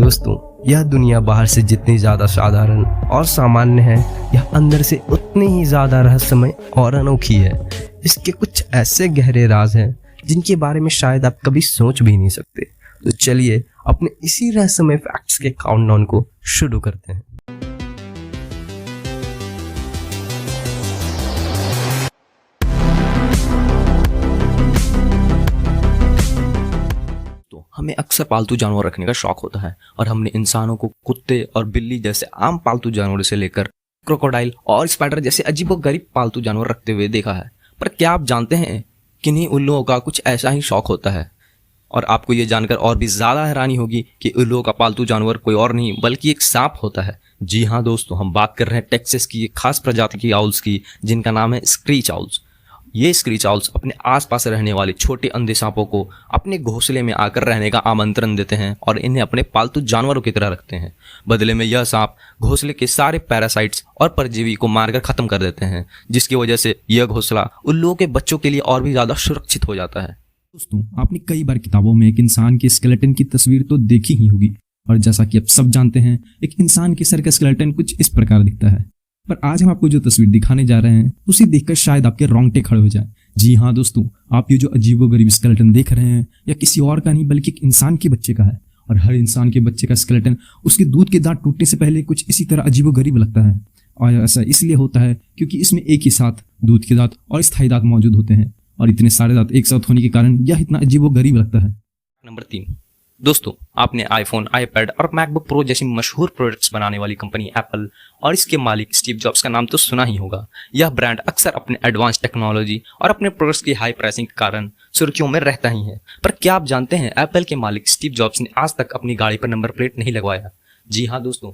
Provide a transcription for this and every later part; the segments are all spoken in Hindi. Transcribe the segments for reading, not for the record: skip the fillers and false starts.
दोस्तों, यह दुनिया बाहर से जितनी ज़्यादा साधारण और सामान्य है, यह अंदर से उतनी ही ज़्यादा रहस्यमय और अनोखी है। इसके कुछ ऐसे गहरे राज हैं जिनके बारे में शायद आप कभी सोच भी नहीं सकते। तो चलिए अपने इसी रहस्यमय फैक्ट्स के काउंटडाउन को शुरू करते हैं। हमें अक्सर पालतू जानवर रखने का शौक होता है और हमने इंसानों को कुत्ते और बिल्ली जैसे आम पालतू जानवरों से लेकर क्रोकोडाइल और स्पाइडर जैसे अजीबोगरीब पालतू जानवर रखते हुए देखा है। पर क्या आप जानते हैं किन्हीं उल्लुओं का कुछ ऐसा ही शौक होता है? और आपको ये जानकर और भी ज़्यादा हैरानी होगी कि उल्लुओं का पालतू जानवर कोई और नहीं बल्कि एक सांप होता है। जी हाँ दोस्तों, हम बात कर रहे हैं टेक्सास की एक खास प्रजाति की आउल्स की, जिनका नाम है स्क्रीच आउल्स। ये स्क्रीच आउल्स अपने आसपास रहने वाले छोटे अंधे सांपों को अपने घोंसले में आकर रहने का आमंत्रण देते हैं और इन्हें अपने पालतू जानवरों की तरह रखते हैं। बदले में यह सांप घोंसले के सारे पैरासाइट्स और परजीवी को मारकर खत्म कर देते हैं, जिसकी वजह से यह घोंसला उल्लुओं के बच्चों के लिए और भी ज़्यादा सुरक्षित हो जाता है। दोस्तों, आपने कई बार किताबों में एक इंसान के स्केलेटन की तस्वीर तो देखी ही होगी, और जैसा कि आप सब जानते हैं एक इंसान के सर का स्केलेटन कुछ इस प्रकार दिखता है। पर आज हम आपको जो तस्वीर दिखाने जा रहे हैं उसे देखकर शायद आपके रोंगटे खड़े हो जाएं। जी हाँ दोस्तों, आप ये जो अजीबोगरीब स्केलेटन देख रहे हैं यह किसी और का नहीं बल्कि एक इंसान के बच्चे का है। और हर इंसान के बच्चे का स्केलेटन उसके दूध के दांत टूटने से पहले कुछ इसी तरह अजीबोगरीब लगता है। और ऐसा इसलिए होता है क्योंकि इसमें एक ही साथ दूध के दांत और स्थायी दांत मौजूद होते हैं, और इतने सारे दांत एक साथ होने के कारण यह इतना अजीबोगरीब लगता है। नंबर 3 दोस्तों, आपने आईफोन, आईपैड और मैकबुक प्रो जैसी मशहूर प्रोडक्ट्स बनाने वाली कंपनी एप्पल और इसके मालिक स्टीव जॉब्स का नाम तो सुना ही होगा। यह ब्रांड अक्सर अपने एडवांस टेक्नोलॉजी और अपने प्रोडक्ट्स की हाई प्राइसिंग के कारण सुर्खियों में रहता ही है। पर क्या आप जानते हैं एप्पल के मालिक स्टीव जॉब्स ने आज तक अपनी गाड़ी पर नंबर प्लेट नहीं लगवाया। जी हाँ दोस्तों,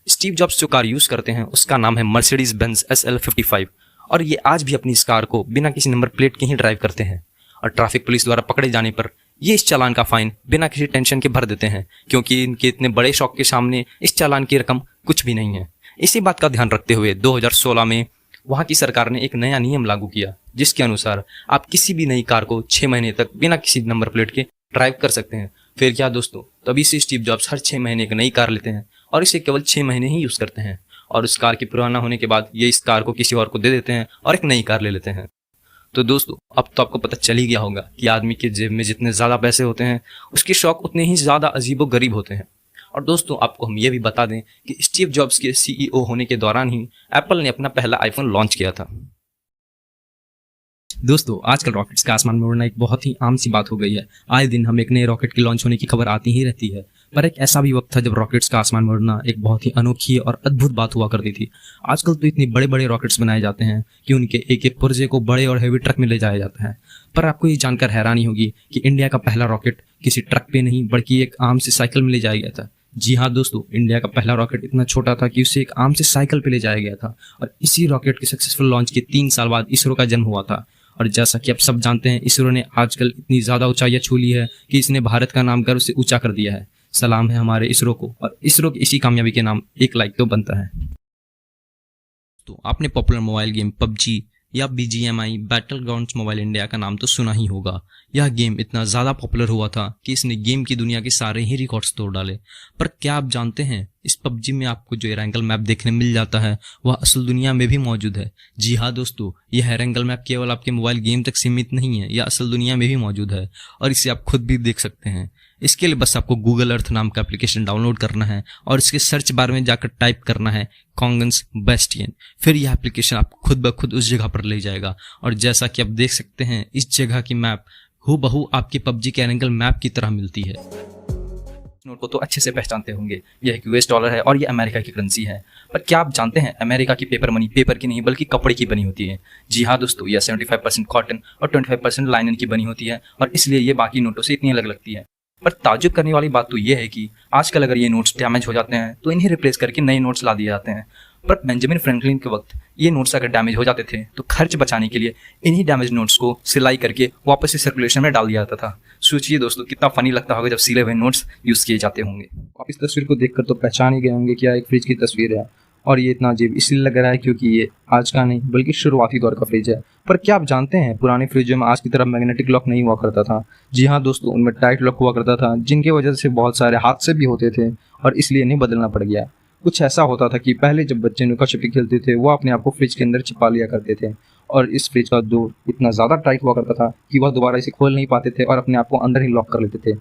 स्टीव जॉब्स जो कार यूज़ करते हैं उसका नाम है मर्सिडीज बेंज SL55, और ये आज भी अपनी इस कार को बिना किसी नंबर प्लेट के ही ड्राइव करते हैं। और ट्रैफिक पुलिस द्वारा पकड़े जाने पर ये इस चालान का फाइन बिना किसी टेंशन के भर देते हैं, क्योंकि इनके इतने बड़े शौक के सामने इस चालान की रकम कुछ भी नहीं है। इसी बात का ध्यान रखते हुए 2016 में वहाँ की सरकार ने एक नया नियम लागू किया, जिसके अनुसार आप किसी भी नई कार को 6 महीने तक बिना किसी नंबर प्लेट के ड्राइव कर सकते हैं। फिर क्या दोस्तों, तभी से स्टीव जॉब्स हर 6 महीने एक नई कार लेते हैं और इसे केवल 6 महीने ही यूज़ करते हैं, और उस कार की पुराना होने के बाद ये इस कार को किसी और को दे देते हैं और एक नई कार ले लेते हैं। तो दोस्तों, अब तो आपको पता चल ही गया होगा कि आदमी के जेब में जितने ज़्यादा पैसे होते हैं उसके शौक उतने ही ज़्यादा अजीबोगरीब होते हैं। और दोस्तों, आपको हम ये भी बता दें कि स्टीव जॉब्स के CEO होने के दौरान ही एप्पल ने अपना पहला आईफोन लॉन्च किया था। दोस्तों, आजकल रॉकेट्स का आसमान में उड़ना एक बहुत ही आम सी बात हो गई है। आए दिन हम एक नए रॉकेट के लॉन्च होने की खबर आती ही रहती है। पर एक ऐसा भी वक्त था जब रॉकेट्स का आसमान में उड़ना एक बहुत ही अनोखी और अद्भुत बात हुआ करती थी। आजकल तो इतने बड़े बड़े रॉकेट्स बनाए जाते हैं कि उनके एक एक पुर्जे को बड़े और हेवी ट्रक में ले जाया जाता है। पर आपको ये जानकर हैरानी होगी कि इंडिया का पहला रॉकेट किसी ट्रक पे नहीं बल्कि एक आम से साइकिल में ले जाया गया था। जी हाँ दोस्तों, इंडिया का पहला रॉकेट इतना छोटा था कि उसे एक आम से साइकिल पे ले जाया गया था, और इसी रॉकेट के सक्सेसफुल लॉन्च के 3 साल बाद इसरो का जन्म हुआ था। और जैसा कि आप सब जानते हैं, इसरो ने आजकल इतनी ज़्यादा ऊंचाइयां छू ली है कि इसने भारत का नाम गर्व से ऊंचा कर दिया है। सलाम है हमारे इसरो को, और इसरो की इसी कामयाबी के नाम एक लाइक तो बनता है। तो आपने पॉपुलर मोबाइल गेम PUBG या BGMI battle grounds mobile India का नाम तो सुना ही होगा। यह गेम इतना ज़्यादा पॉपुलर हुआ था कि इसने गेम की दुनिया के सारे ही रिकॉर्ड्स तोड़ डाले। पर क्या आप जानते हैं इस PUBG में आपको जो एरेंगल मैप देखने मिल जाता है वह असल दुनिया में भी मौजूद है। जी हाँ दोस्तों, यह एरेंगल मैप केवल आपके मोबाइल गेम तक सीमित नहीं है, यह असल दुनिया में भी मौजूद है, और इसे आप खुद भी देख सकते हैं। इसके लिए बस आपको गूगल अर्थ नाम का एप्लीकेशन डाउनलोड करना है और इसके सर्च बार में जाकर टाइप करना है कॉन्गन्स बेस्टियन। फिर यह एप्लीकेशन आपको खुद ब खुद उस जगह पर ले जाएगा, और जैसा कि आप देख सकते हैं इस जगह की मैप हूबहू आपके PUBG के एरेंगल मैप की तरह मिलती है। नोट को तो अच्छे से पहचानते होंगे, यह एक US डॉलर है और यह अमेरिका की करेंसी है। पर क्या आप जानते हैं अमेरिका की पेपर मनी पेपर की नहीं बल्कि कपड़े की बनी होती है। जी हाँ दोस्तों, यह 75% कॉटन और 25% लाइनन की बनी होती है, और इसलिए ये बाकी नोटों से इतनी अलग लगती है। पर ताज्जुब करने वाली बात तो यह है कि आजकल अगर ये नोट्स डैमेज हो जाते हैं तो इन्हें रिप्लेस करके नए नोट्स ला दिए जाते हैं। पर बेंजामिन फ्रैंकलिन के वक्त ये नोट्स अगर डैमेज हो जाते थे तो खर्च बचाने के लिए इन्हीं डैमेज नोट्स को सिलाई करके वापस से सर्कुलेशन में डाल दिया जाता था। सोचिए दोस्तों, कितना फनी लगता होगा जब सिले हुए नोट्स यूज़ किए जाते होंगे। आप इस तस्वीर को देखकर तो पहचान ही गए होंगे कि यह एक फ्रिज की तस्वीर है, और ये इतना अजीब इसलिए लग रहा है क्योंकि ये आज का नहीं बल्कि शुरुआती दौर का फ्रिज है। पर क्या आप जानते हैं पुराने फ्रिजों में आज की तरह मैग्नेटिक लॉक नहीं हुआ करता था। जी हाँ दोस्तों, उनमें टाइट लॉक हुआ करता था, जिनकी वजह से बहुत सारे हादसे भी होते थे और इसलिए इन्हें बदलना पड़ गया। कुछ ऐसा होता था कि पहले जब बच्चे लुका छिपी खेलते थे वो अपने आप को फ्रिज के अंदर छिपा लिया करते थे और इस फ्रिज का डोर इतना ज़्यादा टाइट हुआ करता था कि वह दोबारा इसे खोल नहीं पाते थे और अपने आप को अंदर ही लॉक कर लेते थे,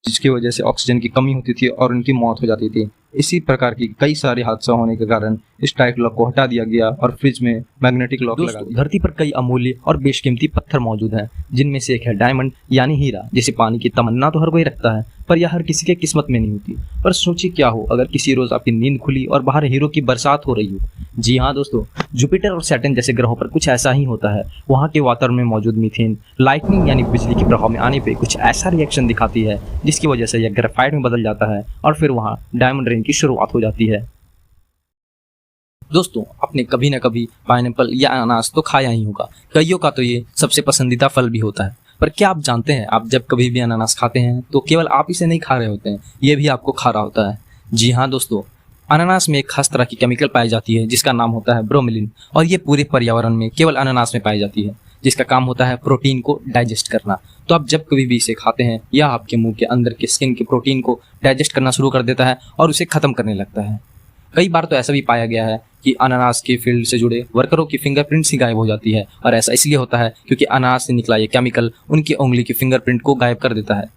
जिसकी वजह से ऑक्सीजन की कमी होती थी और उनकी मौत हो जाती थी। इसी प्रकार की कई सारे हादसा होने के कारण इस टाइट लॉक को हटा दिया गया और फ्रिज में मैग्नेटिक लॉक लगा दिया। धरती पर कई अमूल्य और बेशकीमती पत्थर मौजूद हैं, जिनमें से एक है डायमंड यानी हीरा, जिसे पाने की तमन्ना तो हर कोई रखता है, पर यह हर किसी के किस्मत में नहीं होती। पर सोचिए क्या हो अगर किसी रोज आपकी नींद खुली और बाहर हीरो की बरसात हो रही हो। जी हाँ दोस्तों, जुपिटर और सैटर्न जैसे ग्रहों पर कुछ ऐसा ही होता है। वहाँ के वातावरण में मौजूद मीथेन लाइटनिंग यानी बिजली के प्रभाव में आने पे कुछ ऐसा रिएक्शन दिखाती है जिसकी वजह से यह ग्रेफाइट में बदल जाता है और फिर वहाँ डायमंड रेन की शुरुआत हो जाती है। दोस्तों, आपने कभी न कभी पाइनएप्पल या अनानास तो खाया ही होगा। कईयों का तो ये सबसे पसंदीदा फल भी होता है। पर क्या आप जानते हैं, आप जब कभी भी अनानास खाते हैं तो केवल आप इसे नहीं खा रहे होते हैं, ये भी आपको खा रहा होता है। जी हाँ दोस्तों, अनानास में एक खास तरह की केमिकल पाई जाती है जिसका नाम होता है ब्रोमेलिन, और ये पूरे पर्यावरण में केवल अनानास में पाई जाती है, जिसका काम होता है प्रोटीन को डाइजेस्ट करना। तो आप जब कभी भी इसे खाते हैं यह आपके मुंह के अंदर के स्किन के प्रोटीन को डाइजेस्ट करना शुरू कर देता है और उसे खत्म करने लगता है। कई बार तो ऐसा भी पाया गया है कि अनानास के फील्ड से जुड़े वर्करों की फिंगरप्रिंट्स ही गायब हो जाती है, और ऐसा इसलिए होता है क्योंकि अनानास से निकला ये केमिकल उनकी उंगली की फिंगरप्रिंट को गायब कर देता है।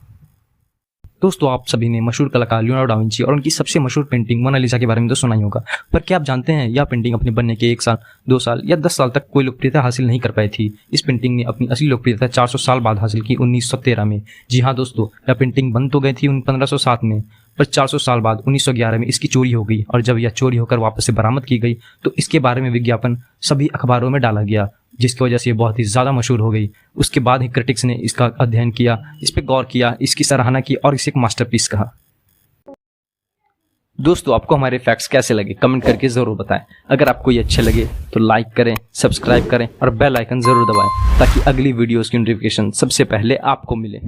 दोस्तों, आप सभी ने मशहूर कलाकार लियोनार्डो डा विंची और उनकी सबसे मशहूर पेंटिंग मोनालिसा के बारे में तो सुना ही होगा। पर क्या आप जानते हैं यह पेंटिंग अपने बनने के 1 साल, 2 साल या 10 साल तक कोई लोकप्रियता हासिल नहीं कर पाई थी। इस पेंटिंग ने अपनी असली लोकप्रियता 400 साल बाद हासिल की, 1913 में। जी हाँ दोस्तों, यह पेंटिंग बन तो गई थी 1507 में, पर 400 साल बाद 1911 में इसकी चोरी हो गई, और जब यह चोरी होकर वापस से बरामद की गई तो इसके बारे में विज्ञापन सभी अखबारों में डाला गया, जिसकी वजह से ये बहुत ही ज़्यादा मशहूर हो गई। उसके बाद ही क्रिटिक्स ने इसका अध्ययन किया, इस पर गौर किया, इसकी सराहना की और इसे एक मास्टरपीस कहा। दोस्तों, आपको हमारे फैक्ट्स कैसे लगे कमेंट करके ज़रूर बताएं। अगर आपको ये अच्छे लगे तो लाइक करें, सब्सक्राइब करें और बेल आइकन ज़रूर दबाएं ताकि अगली वीडियोज़ की नोटिफिकेशन सबसे पहले आपको मिले।